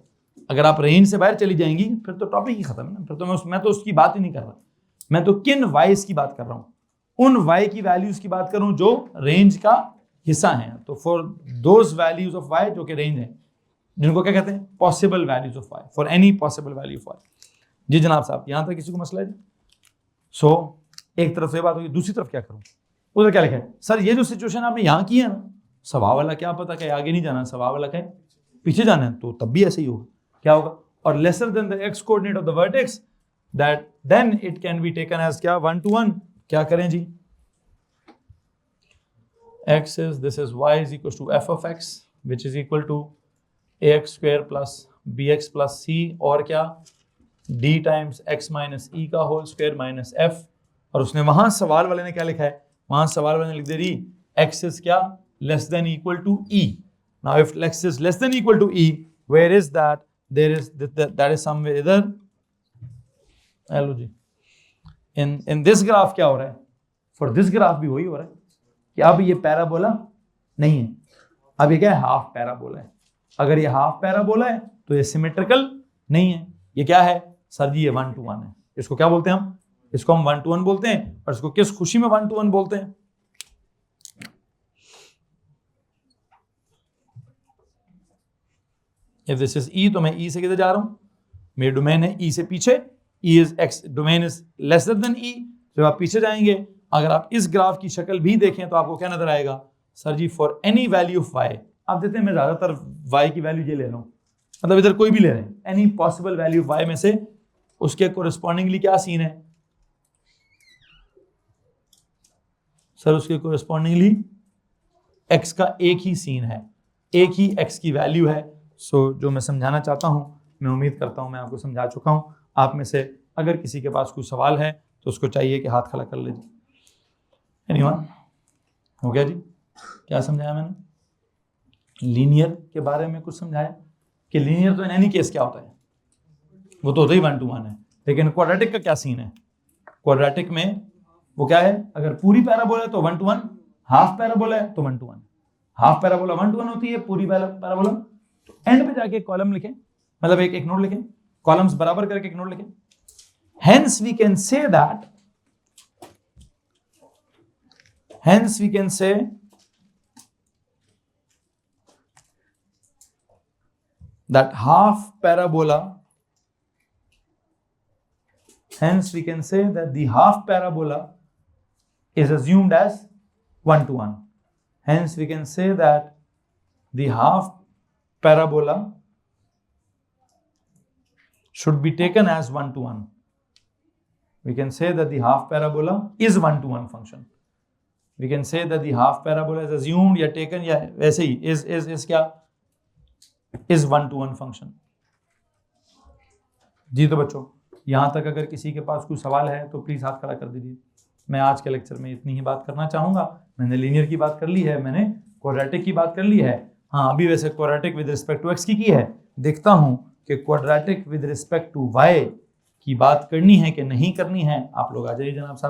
अगर आप रेंज से बाहर चली जाएंगी फिर तो टॉपिक ही खत्म है ना, फिर तो मैं तो उसकी बात ही नहीं कर रहा। मैं तो किन वाइज की बात कर रहा हूँ, उन वाई की वैल्यूज की बात करूं जो रेंज का हिस्सा है। तो for those values of y जो कि रेंज है, जिनको क्या कहते हैं, possible values of y, for any possible value of y. जी जनाब साहब, यहां तक किसी को मसला है जी? एक तरफ से बात होगी, दूसरी तरफ क्या करूं, उधर क्या लिखा है, सर ये जो सिचुएशन आपने यहां की है ना, सवाल वाला क्या पता कि आगे नहीं जाना, सवाल वाला क्या पीछे जाना है, तो तब भी ऐसे ही होगा। क्या होगा, और lesser than the x coordinate of the vertex, that then it can be taken as क्या, 1 to 1। क्या करें जी, x is, this is y is equal to f of x which is equal to ax square plus bx plus c, और क्या d times x minus e का whole square minus f। और उसने वहां सवाल वाले ने क्या लिखा है, वहां सवाल वाले ने लिख दे रही x is क्या, less than equal to e। now if x is less than equal to e, where is that, there is that is somewhere इधर। हेलो जी, in this graph क्या हो रहा है, for this graph भी वही हो रहा है कि अब ये पैराबोला नहीं है। अब ये क्या है, हाफ पैराबोला है। अगर ये हाफ पैराबोला है तो ये सिमेट्रिकल नहीं है। ये क्या है सर जी, ये 1 to 1 है। इसको क्या बोलते हैं हम, इसको हम 1 to 1 बोलते हैं। और इसको किस खुशी में 1 to 1 बोलते हैं, इफ दिस इज ई तो मैं ई से किधर जा रहा हूं, मेरी डोमेन है ई से पीछे, e is x, domain is lesser than e, जब आप पीछे जाएंगे अगर आप इस ग्राफ की शक्ल भी देखें तो आपको क्या नजर आएगा सर जी, for any value of y, आप देते हैं मैं ज्यादातर वाई की वैल्यू ये ले रहा हूं, मतलब इधर कोई भी ले रहे हैं, any possible value of y में से उसके कोरिस्पॉन्डिंगली क्या सीन है सर, उसके कोरिस्पॉन्डिंगली एक्स का एक ही सीन है, एक ही एक्स की वैल्यू है। सो जो मैं समझाना चाहता हूं, मैं उम्मीद करता हूं मैं आपको समझा चुका हूं। आप में से अगर किसी के पास कोई सवाल है तो उसको चाहिए कि हाथ खड़ा कर लीजिए। एनीवन, हो गया जी? क्या समझाया मैंने? लीनियर के बारे में कुछ समझाया कि लीनियर तो इन एनी केस क्या होता है, वो तो होता ही 1 to 1 है। लेकिन क्वाड्रेटिक का क्या सीन है, क्वाड्रेटिक में वो क्या है, अगर पूरी पैराबोला है तो 1 to 1, हाफ पैराबोला है तो 1 to 1। हाफ पैराबोला 1 to 1 होती है, पूरी पैराबोला तो एंड पे जाके कॉलम लिखें, मतलब एक नोट लिखें, कॉलम्स बराबर करके एक नोट लिखें। Hence we can say that, hence we can say that half parabola, hence we can say that the half parabola is assumed as 1 to 1. Hence we can say that the half parabola should be taken as 1 to 1. We can say that the half parabola is 1 to 1 function. We can say that the half parabola is assumed या taken या वैसे ही is क्या, is 1 to 1 function. जी तो बच्चों, यहां तक अगर किसी के पास कोई सवाल है तो प्लीज हाथ खड़ा कर दीजिए। मैं आज के लेक्चर में इतनी ही बात करना चाहूंगा। मैंने लीनियर की बात कर ली है, मैंने क्वाड्रेटिक की बात कर ली है। हाँ, अभी वैसे quadratic with respect to x की है, देखता हूं कि quadratic with respect to y की बात करनी है कि नहीं करनी है। आप लोग आ जाइए जनाब साहब।